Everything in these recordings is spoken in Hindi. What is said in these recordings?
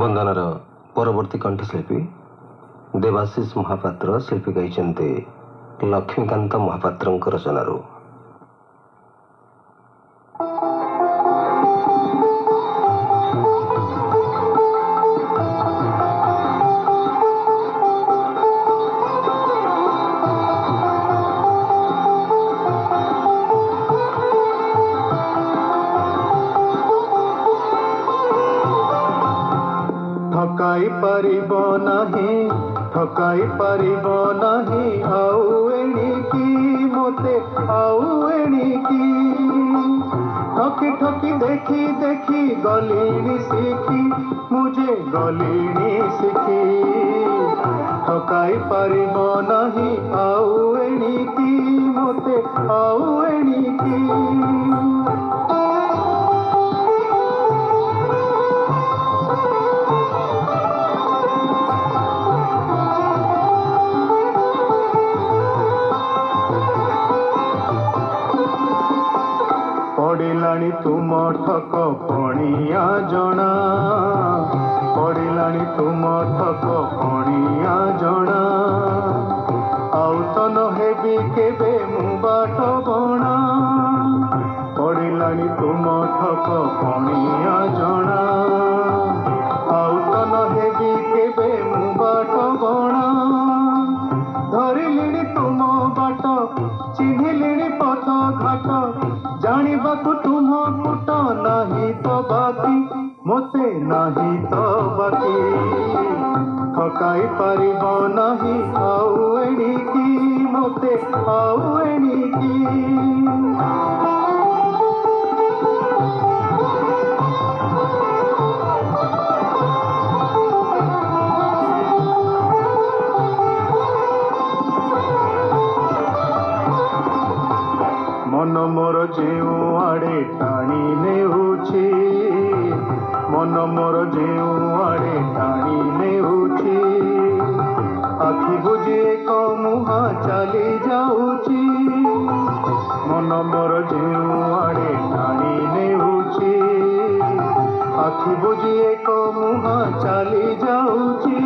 बंदनार परवर्ती कंठशिल्पी देवाशीष महापात्र शिल्पी गाइछन्ते लक्ष्मीकांत महापात्र रचनारू। ठकाई परिब नहीं ठकाई परिब नहीं आउ एणिकी मोते आउ एणिकी ठकी ठकी देखी देखी गलिनी सीखी मुझे गलिनी सीखी ठकाई परिब नहीं आउ एणिकी मोते आउ एणिकी पड़िलाणी तुम ठक पणिया जना पड़िलाणी तुम ठक पणिया जना आउ तो न हेबी केबे मु बाट बणा पड़िलाणी तुम ठक पणिया जना आउ तो न हेबी केबे मु बाट बणा धरिलिणी तुम बाट चिन्हिलिणी पथ घाट जानिबाकु तुम कुट नहीं तो बाकी मोते नहीं तो बाकी ठकाई पारिब नहीं आउ एणिकी मोते आउ एणिकी मन मोर जेउ आड़े टाणी नेउछि मन मोर जेउ आड़े टाणी नेउछि आखि बुझी एक मुहा चली जाउछि मन मोर जेउ आड़े टाणी नेउछि आखि बुझी एक मुहा चली जाउछि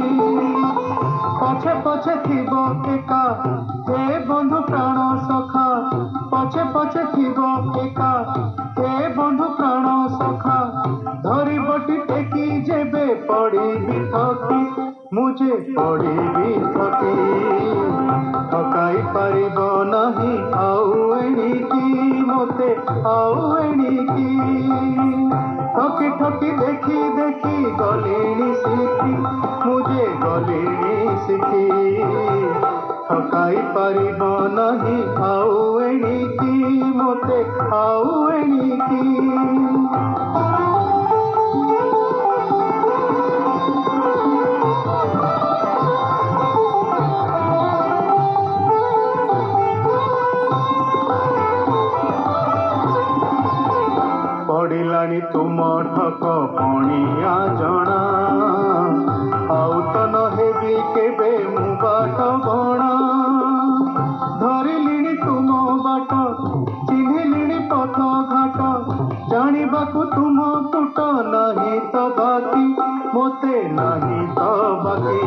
पछे पछे थिबो एका हे बंधु प्राण सखा पछे पछे थिबो एका हे बंधु प्राण सखा धरी बटी टेकी जेबे पड़ी भी थकी मुझे पड़ी भी थकी ठकाई पारिब नहीं आउ एणिकी मोते आउ एणिकी ठकी ठकी देखी देखी गलिनी सीखी मुझे गलिनी सीखी ठकाई पारिब नहीं आउ एणिकी मोते आउ एणिकी पड़िलाणी तुम ठक पणिया जना आउ तो न हेबी केबे मु बाट बणा धरिलिणी तुम बाट चिन्हिलिणी पथ घाट जानिबाकु तुम कुट नहीं तो बाकी मोते नहीं तो बाकी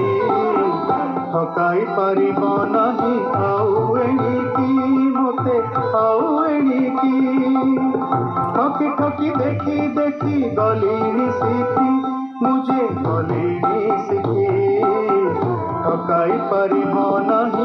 ठकाई पारिब नहीं आउ एणिकी मोते आउ एणिकी ठकी ठकी देखी देखी गलिनी सीखी मुझे गलिनी सीखी ठकाई पारिब नहीं